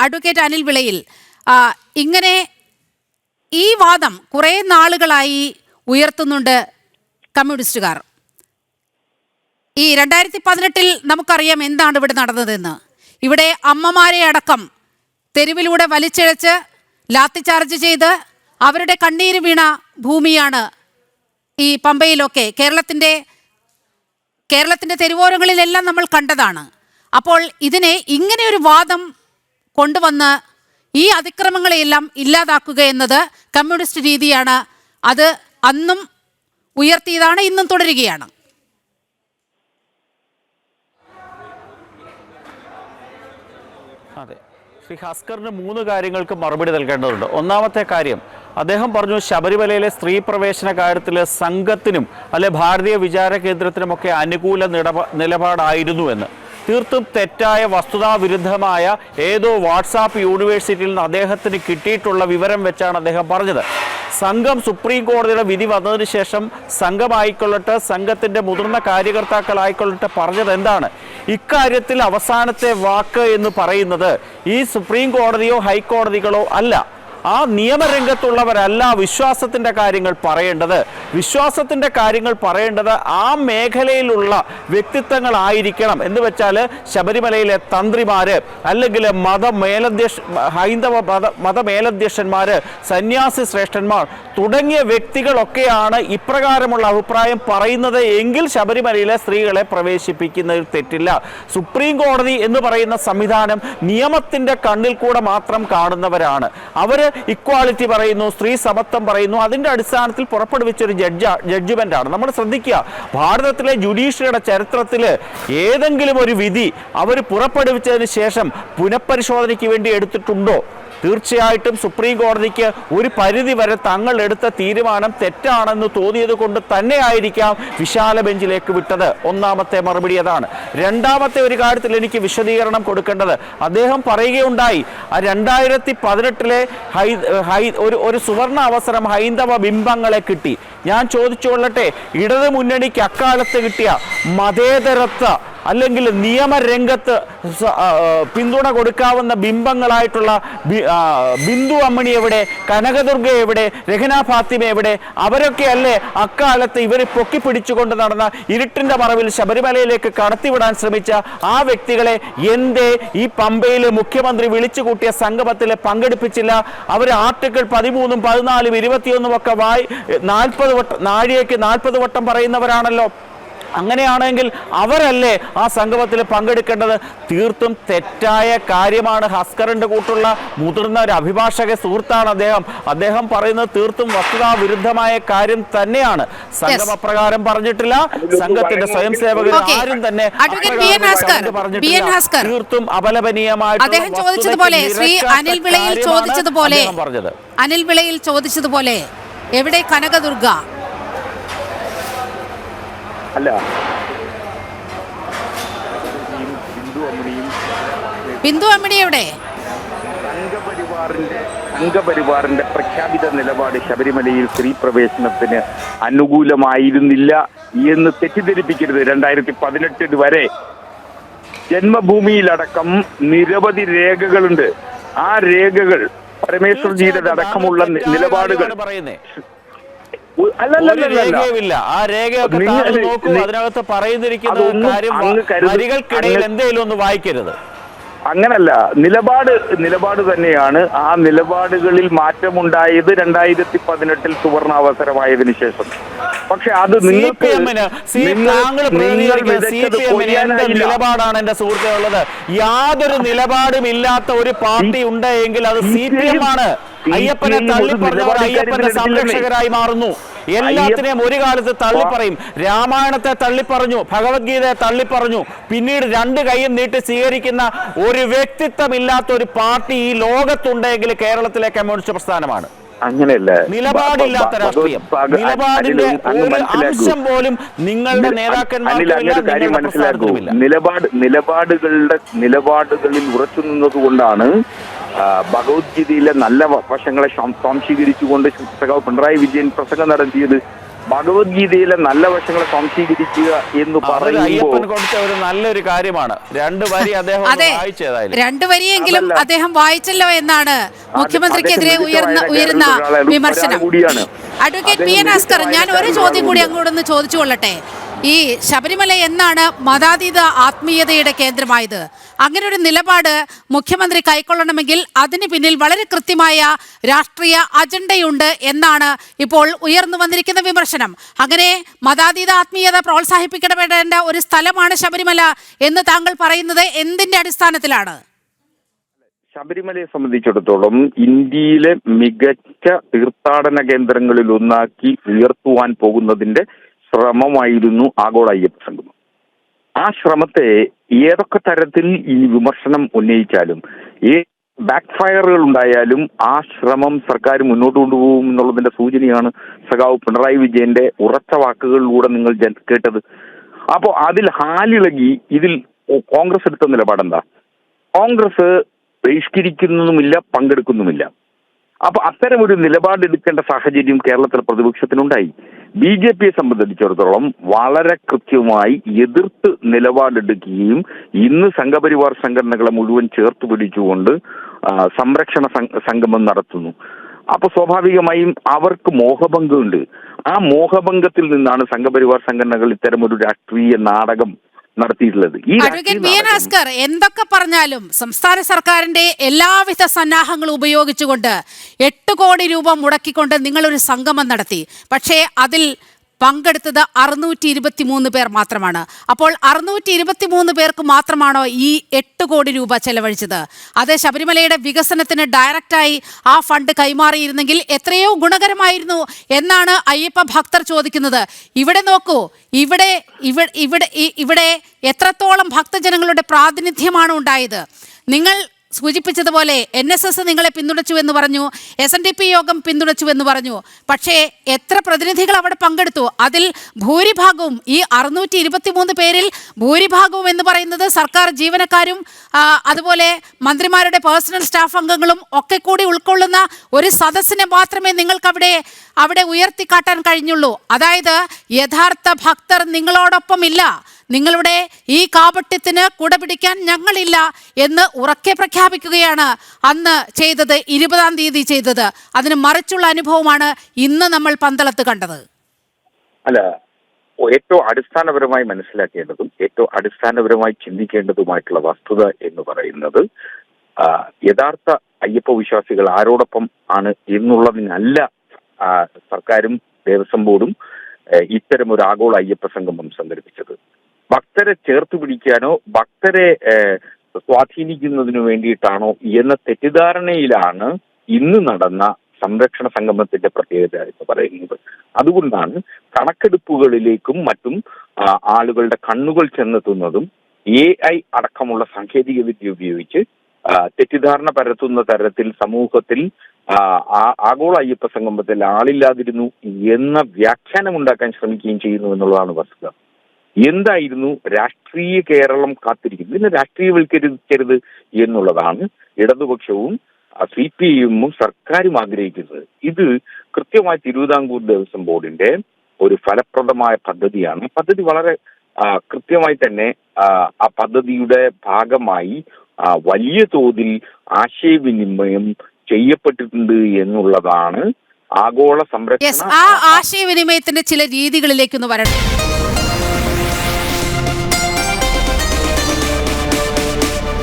Advocate Anil വിളയിൽ, ഇങ്ങനെ ഈ വാദം കുറേ നാളുകളായി ഉയർത്തുന്നുണ്ട് കമ്മ്യൂണിസ്റ്റുകാർ. ഈ 2018 നമുക്കറിയാം എന്താണ് ഇവിടെ നടന്നതെന്ന്. ഇവിടെ അമ്മമാരെ അടക്കം തെരുവിലൂടെ വലിച്ചിഴച്ച് ലാത്തി ചാർജ് ചെയ്ത് അവരുടെ കണ്ണീര് വീണ ഭൂമിയാണ് ഈ പമ്പയിലൊക്കെ. കേരളത്തിൻ്റെ തെരുവോരങ്ങളിലെല്ലാം നമ്മൾ കണ്ടതാണ്. അപ്പോൾ ഇതിനെ ഇങ്ങനെ ഒരു വാദം കൊണ്ടുവന്ന് ഈ അതിക്രമങ്ങളെയെല്ലാം ഇല്ലാതാക്കുക എന്നത് കമ്മ്യൂണിസ്റ്റ് രീതിയാണ്. അത് അന്നും ഉയർത്തിയതാണ്, ഇന്നും തുടരുകയാണ്. അതെ, ശ്രീ ഹസ്കറിന് 3 കാര്യങ്ങൾക്ക് മറുപടി നൽകേണ്ടതുണ്ട്. ഒന്നാമത്തെ കാര്യം, അദ്ദേഹം പറഞ്ഞു ശബരിമലയിലെ സ്ത്രീ പ്രവേശന കാര്യത്തിൽ സംഘത്തിനും അല്ലെ ഭാരതീയ വിചാര കേന്ദ്രത്തിനുമൊക്കെ അനുകൂല നിലപാടായിരുന്നു എന്ന്. തീർത്തും തെറ്റായ വസ്തുതാവിരുദ്ധമായ ഏതോ വാട്സാപ്പ് യൂണിവേഴ്സിറ്റിയിൽ നിന്ന് അദ്ദേഹത്തിന് കിട്ടിയിട്ടുള്ള വിവരം വെച്ചാണ് അദ്ദേഹം പറഞ്ഞത്. സംഘം സുപ്രീം കോടതിയുടെ വിധി വന്നതിന് ശേഷം സംഘമായിക്കൊള്ളട്ടെ, സംഘത്തിൻ്റെ മുതിർന്ന കാര്യകർത്താക്കളായിക്കൊള്ളട്ടെ പറഞ്ഞത് എന്താണ്? ഇക്കാര്യത്തിൽ അവസാനത്തെ വാക്ക് എന്ന് പറയുന്നത് ഈ സുപ്രീം കോടതിയോ ഹൈക്കോടതികളോ അല്ല. ആ നിയമരംഗത്തുള്ളവരല്ല വിശ്വാസത്തിൻ്റെ കാര്യങ്ങൾ പറയേണ്ടത്. വിശ്വാസത്തിൻ്റെ കാര്യങ്ങൾ പറയേണ്ടത് ആ മേഖലയിലുള്ള വ്യക്തിത്വങ്ങളായിരിക്കണം. എന്ന് വെച്ചാൽ ശബരിമലയിലെ തന്ത്രിമാർ, അല്ലെങ്കിൽ ഹൈന്ദവ മതമേലധ്യക്ഷന്മാർ, സന്യാസി ശ്രേഷ്ഠന്മാർ തുടങ്ങിയ വ്യക്തികളൊക്കെയാണ് ഇപ്രകാരമുള്ള അഭിപ്രായം പറയുന്നത് എങ്കിൽ ശബരിമലയിലെ സ്ത്രീകളെ പ്രവേശിപ്പിക്കുന്നതിൽ തെറ്റില്ല. സുപ്രീം കോടതി എന്ന് പറയുന്ന സംവിധാനം നിയമത്തിൻ്റെ കണ്ണിൽ കൂടെ മാത്രം കാണുന്നവരാണ്. അവർ ഇക്വാളിറ്റി പറയുന്നു, സ്ത്രീ സമത്വം പറയുന്നു. അതിൻ്റെ അടിസ്ഥാനത്തിൽ പുറപ്പെടുവിച്ചൊരു ജഡ്ജ്മെൻ്റാണ്. നമ്മൾ ശ്രദ്ധിക്കുക, ഭാരതത്തിലെ ജുഡീഷ്യറിയുടെ ചരിത്രത്തിൽ ഏതെങ്കിലും ഒരു വിധി അവർ പുറപ്പെടുവിച്ചതിന് ശേഷം പുനഃപരിശോധനയ്ക്ക് വേണ്ടി എടുത്തിട്ടുണ്ടോ? തീർച്ചയായിട്ടും സുപ്രീം കോടതിക്ക് ഒരു പരിധി വരെ തങ്ങൾ എടുത്ത തീരുമാനം തെറ്റാണെന്ന് തോന്നിയത് കൊണ്ട് തന്നെ ആയിരിക്കാം വിശാല ബെഞ്ചിലേക്ക് വിട്ടത്. ഒന്നാമത്തെ മറുപടി അതാണ്. രണ്ടാമത്തെ ഒരു കാര്യത്തിൽ എനിക്ക് വിശദീകരണം കൊടുക്കേണ്ടത്, അദ്ദേഹം പറയുകയുണ്ടായി 2018 ഒരു സുവർണ അവസരം ഹൈന്ദവ ബിംബങ്ങളെ കിട്ടി. ഞാൻ ചോദിച്ചുകൊള്ളട്ടെ, ഇടതു മുന്നണിക്ക് അക്കാലത്ത് കിട്ടിയ മതേതരത്വ അല്ലെങ്കിൽ നിയമരംഗത്ത് പിന്തുണ കൊടുക്കാവുന്ന ബിംബങ്ങളായിട്ടുള്ള ബിന്ദു അമ്മണി എവിടെ, കനകദുർഗ എവിടെ, രഹന ഫാത്തിമ എവിടെ? അവരൊക്കെ അല്ലേ അക്കാലത്ത് ഇവർ പൊക്കിപ്പിടിച്ചുകൊണ്ട് നടന്ന ഇരുട്ടിന്റെ മറവിൽ ശബരിമലയിലേക്ക് കടത്തിവിടാൻ ശ്രമിച്ച ആ വ്യക്തികളെ എന്തേ ഈ പമ്പയിൽ മുഖ്യമന്ത്രി വിളിച്ചു കൂട്ടിയ സംഗമത്തിൽ പങ്കെടുപ്പിച്ചില്ല? അവർ ആർട്ടിക്കിൾ 13, 14, 21 ഒക്കെ 40 വട്ടം നാഴികയ്ക്ക് 40 വട്ടം പറയുന്നവരാണല്ലോ. അങ്ങനെയാണെങ്കിൽ അവരല്ലേ ആ സംഗമത്തിൽ പങ്കെടുക്കേണ്ടത്? തീർത്തും തെറ്റായ കാര്യമാണ്. ഹസ്കറിന്റെ കൂട്ടുള്ള മുതിർന്ന ഒരു അഭിഭാഷക സുഹൃത്താണ് അദ്ദേഹം പറയുന്നത് തീർത്തും വസ്തുതാവിരുദ്ധമായ കാര്യം തന്നെയാണ്. സംഘം അപ്രകാരം പറഞ്ഞിട്ടില്ല, സംഘത്തിന്റെ സ്വയം സേവകർ ആരും തന്നെ തീർത്തും അപലപനീയമായിട്ട് അനിൽ വിളയിൽ ചോദിച്ചതുപോലെ എവിടെ കനകദുർഗ? അല്ല, ബിന്ദു അമ്മിണി എവിടെ? സംഘപരിവാറിന്റെ പ്രഖ്യാപിത നിലപാട് ശബരിമലയിൽ സ്ത്രീ പ്രവേശനത്തിന് അനുകൂലമായിരുന്നില്ല എന്ന് തെറ്റിദ്ധരിപ്പിക്കരുത്. 2018 വരെ ജന്മഭൂമിയിലടക്കം നിരവധി രേഖകളുണ്ട്. ആ രേഖകൾ പരമേശ്വർജിയുടെ അടക്കമുള്ള നിലപാടുകൾ അതിനകത്ത് പറയുന്നിരിക്കുന്ന എന്തെങ്കിലും ഒന്ന് വായിക്കരുത്. അങ്ങനല്ല, നിലപാട് തന്നെയാണ്. ആ നിലപാടുകളിൽ മാറ്റമുണ്ടായത് 2018 സുവർണാവസരമായതിനു ശേഷം. പക്ഷെ അത് നിലപാടാണ് എന്റെ സുഹൃത്തുക്കളുള്ളത്. യാതൊരു നിലപാടും ഇല്ലാത്ത ഒരു പാർട്ടി ഉണ്ടെങ്കിൽ അത് CPM ആണ്. അയ്യപ്പനെ തള്ളിപ്പറഞ്ഞവർ അയ്യപ്പന്റെ സംരക്ഷകരായി മാറുന്നു. എല്ലാത്തിനെയും ഒരു കാലത്ത് തള്ളിപ്പറയും. രാമായണത്തെ തള്ളിപ്പറഞ്ഞു, ഭഗവത്ഗീതയെ തള്ളിപ്പറഞ്ഞു, പിന്നീട് 2 കൈയും നീട്ടി സ്വീകരിക്കുന്ന ഒരു വ്യക്തിത്വമില്ലാത്ത ഒരു പാർട്ടി ഈ ലോകത്തുണ്ടെങ്കിൽ കേരളത്തിലെ കമ്മ്യൂണിസ്റ്റ് പ്രസ്ഥാനമാണ്. അങ്ങനെയല്ല, നിലപാടില്ലാത്ത രാഷ്ട്രീയം, നിലപാടിന്റെ ഒരു അംശം പോലും നിങ്ങളുടെ നേതാക്കന്മാർക്ക് മനസ്സിലാക്കുന്നില്ല. നിലപാടുകളിൽ ഉറച്ചു നിന്നതുകൊണ്ടാണ് ഭഗവത്ഗീതയിലെ നല്ല വശങ്ങളെ സ്വാംശീകരിച്ചുകൊണ്ട് പിണറായി വിജയൻ പ്രസംഗം നടത്തിയത്. ഭഗവത്ഗീതയിലെ നല്ല വശങ്ങളെ സംശീകരിക്കുക എന്ന് അതൊരു പറയുമ്പോൾ അയ്യപ്പൻ കൊടുത്ത ഒരു നല്ലൊരു കാര്യമാണ്. 2 വരി അദ്ദേഹം അതെ, വായിച്ചതായാലും 2 വരിയെങ്കിലും അദ്ദേഹം വായിച്ചല്ലോ എന്നാണ് മുഖ്യമന്ത്രിക്കെതിരെ ഉയരുന്ന വിമർശനം. അഡ്വക്കേറ്റ് പി എൻ ഭാസ്കർ, ഞാൻ ഒരു ചോദ്യം കൂടി അങ്ങോട്ടൊന്ന് ചോദിച്ചു കൊള്ളട്ടെ. ഈ ശബരിമല എന്നാണ് മതാതീത ആത്മീയതയുടെ കേന്ദ്രമായത്? അങ്ങനെ ഒരു നിലപാട് മുഖ്യമന്ത്രി കൈക്കൊള്ളണമെങ്കിൽ അതിന് പിന്നിൽ വളരെ കൃത്യമായ രാഷ്ട്രീയ അജണ്ടയുണ്ട് എന്നാണ് ഇപ്പോൾ ഉയർന്നു വന്നിരിക്കുന്ന വിമർശനം. അങ്ങനെ മതാതീത ആത്മീയത പ്രോത്സാഹിപ്പിക്കപ്പെടേണ്ട ഒരു സ്ഥലമാണ് ശബരിമല എന്ന് താങ്കൾ പറയുന്നത് എന്തിന്റെ അടിസ്ഥാനത്തിലാണ്? ശബരിമലയെ സംബന്ധിച്ചിടത്തോളം ഇന്ത്യയിലെ മികച്ച തീർത്ഥാടന കേന്ദ്രങ്ങളിൽ ഒന്നാക്കി ഉയർത്തുവാൻ പോകുന്നതിന്റെ ശ്രമമായിരുന്നു ആഗോള അയ്യപ്പ സംഗമം. ആ ശ്രമത്തെ ഏതൊക്കെ തരത്തിൽ ഈ വിമർശനം ഉന്നയിച്ചാലും, ബാക്ക് ഫയറുകൾ ഉണ്ടായാലും ആ ശ്രമം സർക്കാർ മുന്നോട്ട് കൊണ്ടുപോകും എന്നുള്ളതിന്റെ സൂചനയാണ് സഖാവ് പിണറായി വിജയന്റെ ഉറച്ച വാക്കുകളിലൂടെ നിങ്ങൾ കേട്ടത്. അപ്പോൾ അതിൽ ഹാലിളകി ഇതിൽ കോൺഗ്രസ് എടുത്ത നിലപാടെന്താ? കോൺഗ്രസ് ബഹിഷ്കരിക്കുന്നതുമില്ല, പങ്കെടുക്കുന്നുമില്ല. അപ്പൊ അത്തരം ഒരു നിലപാടെടുക്കേണ്ട സാഹചര്യം കേരളത്തിലെ പ്രതിപക്ഷത്തിനുണ്ടായി. BJPയെ സംബന്ധിച്ചിടത്തോളം വളരെ കൃത്യമായി എതിർത്ത് നിലപാടെടുക്കുകയും ഇന്ന് സംഘപരിവാർ സംഘടനകളെ മുഴുവൻ ചേർത്ത് പിടിച്ചുകൊണ്ട് സംരക്ഷണ സംഗമം നടത്തുന്നു. അപ്പൊ സ്വാഭാവികമായും അവർക്ക് മോഹഭംഗമുണ്ട്. ആ മോഹഭംഗത്തിൽ നിന്നാണ് സംഘപരിവാർ സംഘടനകൾ ഇത്തരം ഒരു രാഷ്ട്രീയ നാടകം നടത്തിയിട്ടുള്ളത്. അഡ്വക്കേറ്റ് പി എൻ ഭാസ്കർ, എന്തൊക്കെ പറഞ്ഞാലും സംസ്ഥാന സർക്കാരിന്റെ എല്ലാവിധ സന്നാഹങ്ങളും ഉപയോഗിച്ചുകൊണ്ട് 8 കോടി രൂപ മുടക്കിക്കൊണ്ട് നിങ്ങളൊരു സംഗമം നടത്തി. പക്ഷേ അതിൽ പങ്കെടുത്തത് 623 പേർ മാത്രമാണ്. അപ്പോൾ 623 പേർക്ക് മാത്രമാണോ ഈ 8 കോടി രൂപ ചെലവഴിച്ചത്? അത് ശബരിമലയുടെ വികസനത്തിന് ഡയറക്റ്റായി ആ ഫണ്ട് കൈമാറിയിരുന്നെങ്കിൽ എത്രയോ ഗുണകരമായിരുന്നു എന്നാണ് അയ്യപ്പ ഭക്തർ ചോദിക്കുന്നത്. ഇവിടെ നോക്കൂ, ഇവിടെ എത്രത്തോളം ഭക്തജനങ്ങളുടെ പ്രാതിനിധ്യമാണ് ഉണ്ടായത്. നിങ്ങൾ സൂചിപ്പിച്ചതുപോലെ NSS നിങ്ങളെ പിന്തുണച്ചു എന്ന് പറഞ്ഞു, SNDP യോഗം പിന്തുണച്ചു എന്ന് പറഞ്ഞു. പക്ഷേ എത്ര പ്രതിനിധികൾ അവിടെ പങ്കെടുത്തു? അതിൽ ഭൂരിഭാഗവും, ഈ 623 പേരിൽ ഭൂരിഭാഗവും എന്ന് പറയുന്നത് സർക്കാർ ജീവനക്കാരും അതുപോലെ മന്ത്രിമാരുടെ പേഴ്സണൽ സ്റ്റാഫ് അംഗങ്ങളും ഒക്കെ കൂടി ഉൾക്കൊള്ളുന്ന ഒരു സദസ്സിനെ മാത്രമേ നിങ്ങൾക്ക് അവിടെ ഉയർത്തിക്കാട്ടാൻ കഴിഞ്ഞുള്ളൂ. അതായത് യഥാർത്ഥ ഭക്തർ നിങ്ങളോടൊപ്പം ഇല്ല, നിങ്ങളുടെ ഈ കാപട്യത്തിന് കുടപിടിക്കാൻ ഞങ്ങളില്ല എന്ന് ഉറക്കെ പ്രഖ്യാപിക്കുകയാണ് അന്ന് ചെയ്തത്, 20-ാം തീയതി ചെയ്തത്. അതിന് മറിച്ചുള്ള അനുഭവമാണ് ഇന്ന് നമ്മൾ പന്തളത്ത് കണ്ടത്. അല്ല, ഏറ്റവും അടിസ്ഥാനപരമായി മനസ്സിലാക്കേണ്ടതും ഏറ്റവും അടിസ്ഥാനപരമായി ചിന്തിക്കേണ്ടതുമായിട്ടുള്ള വസ്തുത എന്ന് പറയുന്നത് യഥാർത്ഥ അയ്യപ്പ വിശ്വാസികൾ ആരോടൊപ്പം ആണ് എന്നുള്ളതിനല്ല സർക്കാരും ദേവസ്വം ബോർഡും ഇത്തരം ഒരു ആഗോള അയ്യപ്പ സംഗമം സംഘടിപ്പിച്ചത്. ഭക്തരെ ചേർത്ത് പിടിക്കാനോ ഭക്തരെ സ്വാധീനിക്കുന്നതിനു വേണ്ടിയിട്ടാണോ എന്ന തെറ്റിദ്ധാരണയിലാണ് ഇന്ന് നടന്ന സംരക്ഷണ സംഗമത്തിന്റെ പ്രത്യേകത എന്ന് പറയുന്നത്. അതുകൊണ്ടാണ് കണക്കെടുപ്പുകളിലേക്കും മറ്റും ആളുകളുടെ കണ്ണുകൾ ചെന്നെത്തുന്നതും AI അടക്കമുള്ള സാങ്കേതിക വിദ്യ ഉപയോഗിച്ച് തെറ്റിദ്ധാരണ പരത്തുന്ന തരത്തിൽ സമൂഹത്തിൽ ആഗോള അയ്യപ്പ സംഗമത്തിൽ ആളില്ലാതിരുന്നു എന്ന വ്യാഖ്യാനം ഉണ്ടാക്കാൻ ശ്രമിക്കുകയും ചെയ്യുന്നു എന്നുള്ളതാണ് വസ്തുത. എന്തായിരുന്നു രാഷ്ട്രീയ കേരളം കാത്തിരിക്കുന്നത്? ഇതിനെ രാഷ്ട്രീയവൽക്കരിക്കരുത് എന്നുള്ളതാണ് ഇടതുപക്ഷവും CPIയും സർക്കാരും ആഗ്രഹിക്കുന്നത്. ഇത് കൃത്യമായി തിരുവിതാംകൂർ ദേവസ്വം ബോർഡിന്റെ ഒരു ഫലപ്രദമായ പദ്ധതിയാണ്. പദ്ധതി വളരെ കൃത്യമായി തന്നെ ആ പദ്ധതിയുടെ ഭാഗമായി വലിയ തോതിൽ ആശയവിനിമയം ചെയ്യപ്പെട്ടിട്ടുണ്ട് എന്നുള്ളതാണ് ആഗോള സംരക്ഷണ. ആ ആശയവിനിമയത്തിന്റെ ചില രീതികളിലേക്കൊന്ന് വരണം.